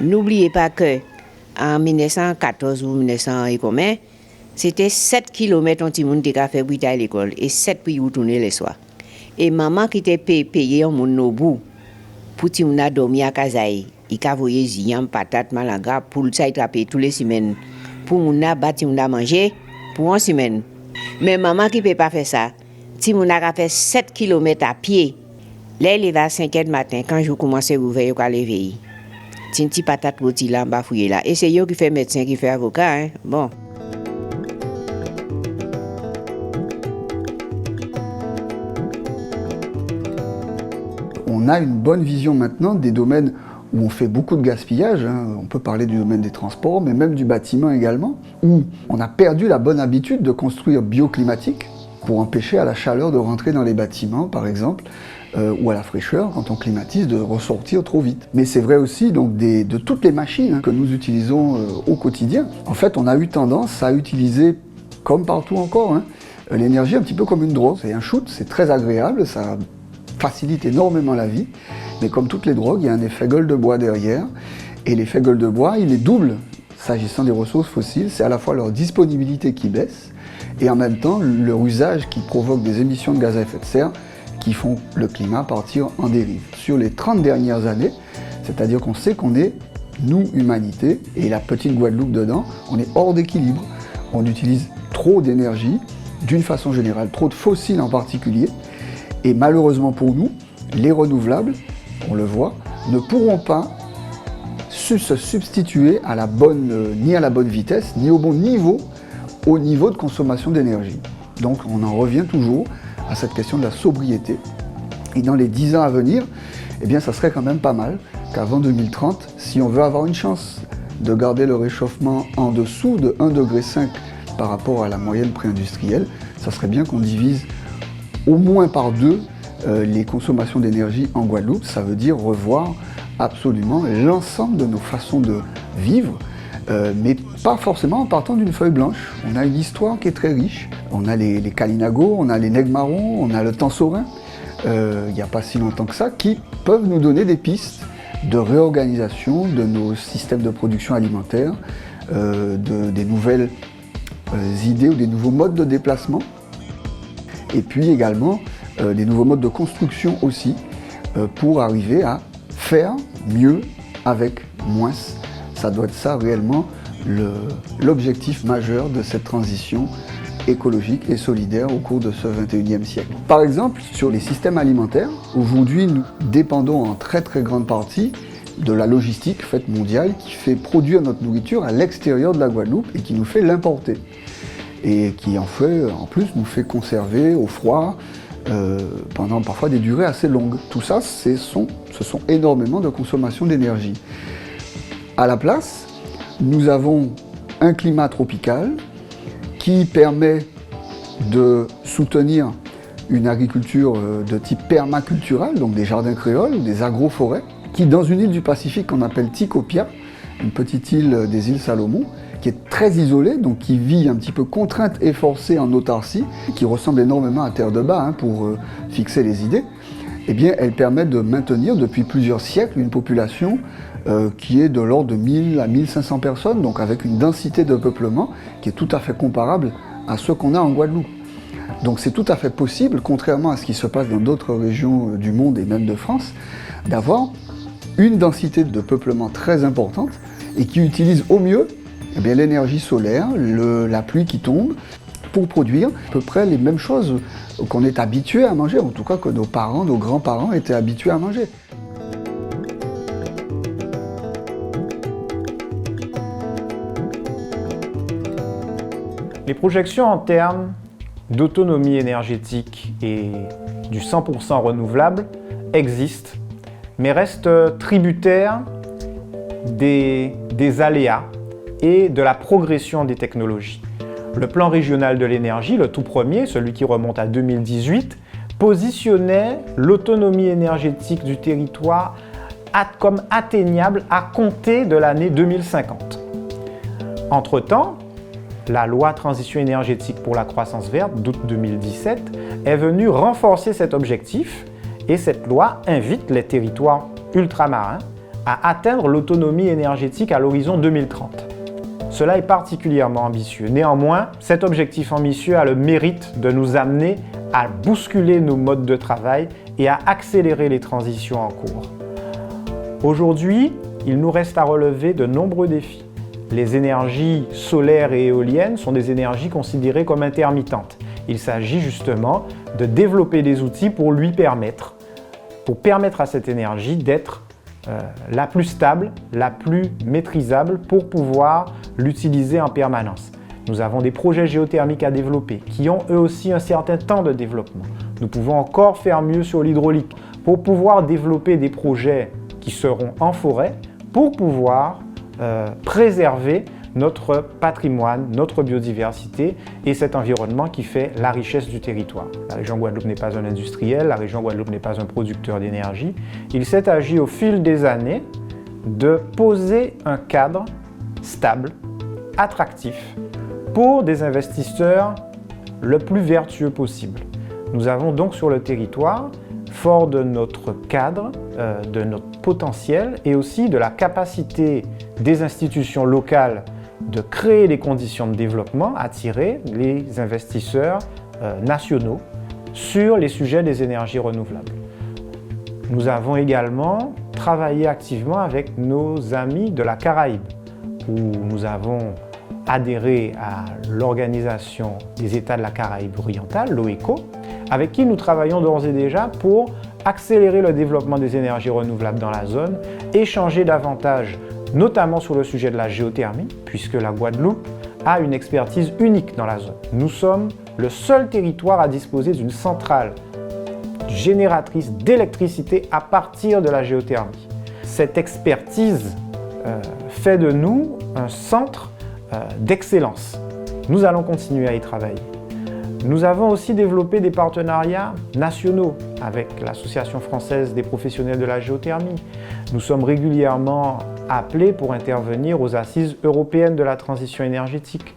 N'oubliez pas que en 1914 ou 1900 et combien, c'était 7 km on moun te ka fait pour à l'école et 7 pour retourner le soir. Et maman qui était payé en mon bout pour ti moun a dormi à Kazaï, il ka voyer ziam patate malanga pour ça il traper tous les semaines pour moun a bâti moun a manger pour une semaine. Mais maman qui peut pas faire ça, ti moun a fait 7 km à pied. Là il va à 5h du matin quand je commençais à ouvrir yo ka lever. Ti patate rôti là ba fouiller là et c'est yo qui fait médecin qui fait avocat hein. Bon. On a une bonne vision maintenant des domaines où on fait beaucoup de gaspillage, hein. On peut parler du domaine des transports, mais même du bâtiment également, où on a perdu la bonne habitude de construire bioclimatique pour empêcher à la chaleur de rentrer dans les bâtiments, par exemple, ou à la fraîcheur, quand on climatise, de ressortir trop vite. Mais c'est vrai aussi donc, de toutes les machines que nous utilisons au quotidien. En fait, on a eu tendance à utiliser, comme partout encore, hein, l'énergie un petit peu comme une drogue. C'est un shoot, c'est très agréable, ça facilite énormément la vie, mais comme toutes les drogues, il y a un effet gueule de bois derrière, et l'effet gueule de bois, il est double s'agissant des ressources fossiles, c'est à la fois leur disponibilité qui baisse, et en même temps leur usage qui provoque des émissions de gaz à effet de serre qui font le climat partir en dérive. Sur les 30 dernières années, c'est-à-dire qu'on sait qu'on est, nous, humanité, et la petite Guadeloupe dedans, on est hors d'équilibre, on utilise trop d'énergie, d'une façon générale, trop de fossiles en particulier, et malheureusement pour nous, les renouvelables, on le voit, ne pourront pas se substituer à la bonne, ni à la bonne vitesse, ni au bon niveau, au niveau de consommation d'énergie. Donc on en revient toujours à cette question de la sobriété. Et dans les 10 ans à venir, eh bien ça serait quand même pas mal qu'avant 2030, si on veut avoir une chance de garder le réchauffement en dessous de 1,5 degré par rapport à la moyenne pré-industrielle, ça serait bien qu'on divise au moins par 2 les consommations d'énergie en Guadeloupe. Ça veut dire revoir absolument l'ensemble de nos façons de vivre, mais pas forcément en partant d'une feuille blanche. On a une histoire qui est très riche. On a les Kalinago, on a les Nègres marrons, on a le Tansorin, il n'y a pas si longtemps que ça, qui peuvent nous donner des pistes de réorganisation de nos systèmes de production alimentaire, des nouvelles idées ou des nouveaux modes de déplacement, et puis également des nouveaux modes de construction aussi, pour arriver à faire mieux avec moins. Ça doit être ça réellement l'objectif majeur de cette transition écologique et solidaire au cours de ce 21e siècle. Par exemple, sur les systèmes alimentaires, aujourd'hui nous dépendons en très très grande partie de la logistique faite mondiale qui fait produire notre nourriture à l'extérieur de la Guadeloupe et qui nous fait l'importer. Et qui en plus nous fait conserver au froid pendant parfois des durées assez longues. Tout ça, ce sont énormément de consommation d'énergie. À la place, nous avons un climat tropical qui permet de soutenir une agriculture de type permacultural, donc des jardins créoles ou des agroforêts, qui dans une île du Pacifique qu'on appelle Tikopia, une petite île des îles Salomon, qui est très isolée, donc qui vit un petit peu contrainte et forcée en autarcie, qui ressemble énormément à Terre de Bas pour fixer les idées, eh bien, elle permet de maintenir depuis plusieurs siècles une population qui est de l'ordre de 1000 à 1500 personnes, donc avec une densité de peuplement qui est tout à fait comparable à ce qu'on a en Guadeloupe. Donc c'est tout à fait possible, contrairement à ce qui se passe dans d'autres régions du monde et même de France, d'avoir une densité de peuplement très importante et qui utilise au mieux l'énergie solaire, la pluie qui tombe, pour produire à peu près les mêmes choses qu'on est habitué à manger, en tout cas que nos parents, nos grands-parents étaient habitués à manger. Les projections en termes d'autonomie énergétique et du 100% renouvelable existent, mais restent tributaires des aléas et de la progression des technologies. Le plan régional de l'énergie, le tout premier, celui qui remonte à 2018, positionnait l'autonomie énergétique du territoire comme atteignable à compter de l'année 2050. Entre-temps, la loi Transition énergétique pour la croissance verte d'août 2017 est venue renforcer cet objectif et cette loi invite les territoires ultramarins à atteindre l'autonomie énergétique à l'horizon 2030. Cela est particulièrement ambitieux. Néanmoins, cet objectif ambitieux a le mérite de nous amener à bousculer nos modes de travail et à accélérer les transitions en cours. Aujourd'hui, il nous reste à relever de nombreux défis. Les énergies solaires et éoliennes sont des énergies considérées comme intermittentes. Il s'agit justement de développer des outils pour permettre à cette énergie d'être la plus stable, la plus maîtrisable pour pouvoir l'utiliser en permanence. Nous avons des projets géothermiques à développer qui ont eux aussi un certain temps de développement. Nous pouvons encore faire mieux sur l'hydraulique pour pouvoir développer des projets qui seront en forêt pour pouvoir préserver notre patrimoine, notre biodiversité et cet environnement qui fait la richesse du territoire. La région Guadeloupe n'est pas un industriel, la région Guadeloupe n'est pas un producteur d'énergie. Il s'est agi au fil des années de poser un cadre stable, attractif, pour des investisseurs le plus vertueux possible. Nous avons donc sur le territoire, fort de notre cadre, de notre potentiel et aussi de la capacité des institutions locales de créer les conditions de développement, attirer les investisseurs nationaux sur les sujets des énergies renouvelables. Nous avons également travaillé activement avec nos amis de la Caraïbe, où nous avons adhéré à l'Organisation des États de la Caraïbe orientale, l'OECO, avec qui nous travaillons d'ores et déjà pour accélérer le développement des énergies renouvelables dans la zone, échanger davantage notamment sur le sujet de la géothermie, puisque la Guadeloupe a une expertise unique dans la zone. Nous sommes le seul territoire à disposer d'une centrale génératrice d'électricité à partir de la géothermie. Cette expertise fait de nous un centre d'excellence. Nous allons continuer à y travailler. Nous avons aussi développé des partenariats nationaux avec l'Association française des professionnels de la géothermie. Nous sommes régulièrement appelés pour intervenir aux assises européennes de la transition énergétique.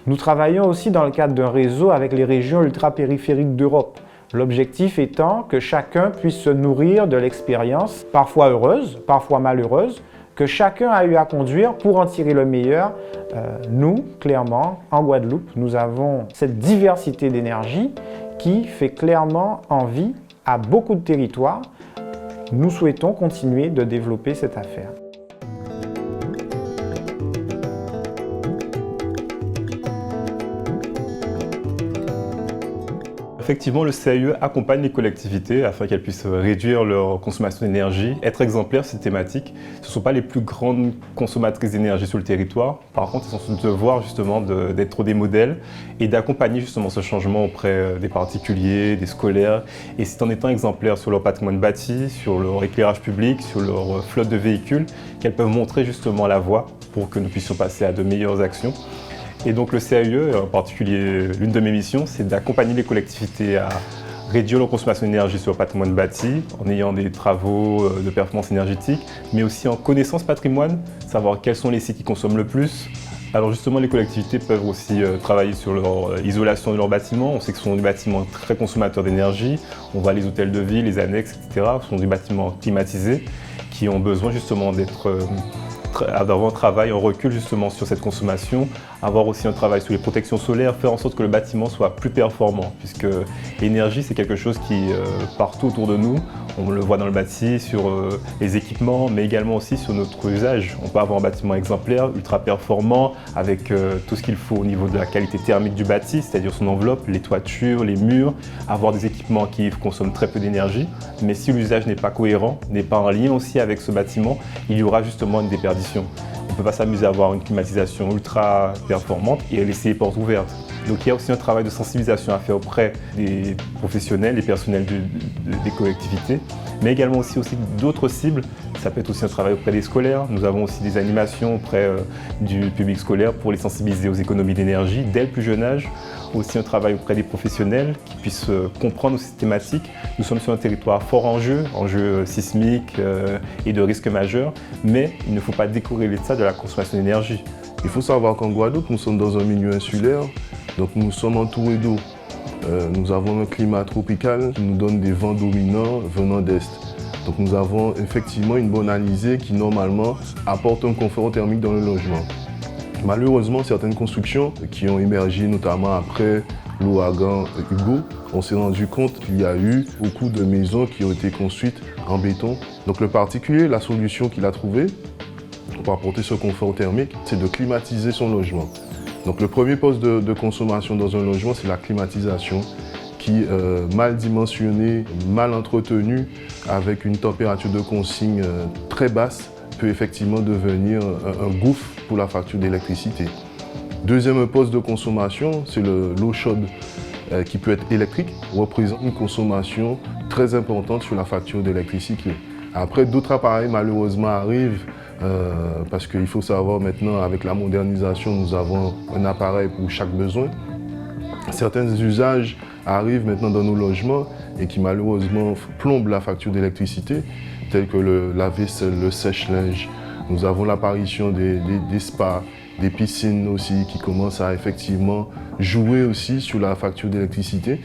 Nous travaillons aussi dans le cadre d'un réseau avec les régions ultrapériphériques d'Europe. L'objectif étant que chacun puisse se nourrir de l'expérience, parfois heureuse, parfois malheureuse, que chacun a eu à conduire pour en tirer le meilleur. Nous, clairement, en Guadeloupe, nous avons cette diversité d'énergie qui fait clairement envie à beaucoup de territoires. Nous souhaitons continuer de développer cette affaire. Effectivement, le CAIE accompagne les collectivités afin qu'elles puissent réduire leur consommation d'énergie, être exemplaires sur ces thématiques. Ce ne sont pas les plus grandes consommatrices d'énergie sur le territoire. Par contre, elles ont ce devoir justement d'être des modèles et d'accompagner justement ce changement auprès des particuliers, des scolaires. Et c'est en étant exemplaires sur leur patrimoine bâti, sur leur éclairage public, sur leur flotte de véhicules, qu'elles peuvent montrer justement la voie pour que nous puissions passer à de meilleures actions. Et donc le CAIE, en particulier, l'une de mes missions, c'est d'accompagner les collectivités à réduire leur consommation d'énergie sur le patrimoine bâti, en ayant des travaux de performance énergétique, mais aussi en connaissant ce patrimoine, savoir quels sont les sites qui consomment le plus. Alors justement, les collectivités peuvent aussi travailler sur leur isolation de leurs bâtiments. On sait que ce sont des bâtiments très consommateurs d'énergie. On voit les hôtels de ville, les annexes, etc. Ce sont des bâtiments climatisés qui ont besoin justement d'avoir un travail, un recul justement sur cette consommation, avoir aussi un travail sur les protections solaires, faire en sorte que le bâtiment soit plus performant, puisque l'énergie c'est quelque chose qui partout autour de nous, on le voit dans le bâti, sur les équipements, mais également aussi sur notre usage. On peut avoir un bâtiment exemplaire, ultra performant, avec tout ce qu'il faut au niveau de la qualité thermique du bâti, c'est-à-dire son enveloppe, les toitures, les murs, avoir des équipements qui consomment très peu d'énergie, mais si l'usage n'est pas cohérent, n'est pas en lien aussi avec ce bâtiment, il y aura justement une déperdition. On ne peut pas s'amuser à avoir une climatisation ultra performante et laisser les portes ouvertes. Donc il y a aussi un travail de sensibilisation à faire auprès des professionnels, des personnels des collectivités, mais également aussi d'autres cibles. Ça peut être aussi un travail auprès des scolaires. Nous avons aussi des animations auprès du public scolaire pour les sensibiliser aux économies d'énergie dès le plus jeune âge. Aussi un travail auprès des professionnels qui puissent comprendre ces thématiques. Nous sommes sur un territoire fort enjeux sismiques et de risques majeurs, mais il ne faut pas décorréler ça de la consommation d'énergie. Il faut savoir qu'en Guadeloupe, nous sommes dans un milieu insulaire, donc nous sommes entourés d'eau. Nous avons un climat tropical qui nous donne des vents dominants venant d'est. Donc nous avons effectivement une bonne alizée qui normalement apporte un confort thermique dans le logement. Malheureusement, certaines constructions qui ont émergé notamment après l'ouragan Hugo, on s'est rendu compte qu'il y a eu beaucoup de maisons qui ont été construites en béton. Donc le particulier, la solution qu'il a trouvée pour apporter ce confort thermique, c'est de climatiser son logement. Donc le premier poste de consommation dans un logement, c'est la climatisation qui, mal dimensionnée, mal entretenue, avec une température de consigne très basse, peut effectivement devenir un gouffre pour la facture d'électricité. Deuxième poste de consommation, c'est l'eau chaude qui peut être électrique, représente une consommation très importante sur la facture d'électricité. Après, d'autres appareils malheureusement arrivent parce qu'il faut savoir maintenant, avec la modernisation, nous avons un appareil pour chaque besoin. Certains usages arrivent maintenant dans nos logements et qui malheureusement plombent la facture d'électricité, tels que le lave-vaisselle, le sèche-linge. Nous avons l'apparition des spas, des piscines aussi qui commencent à effectivement jouer aussi sur la facture d'électricité.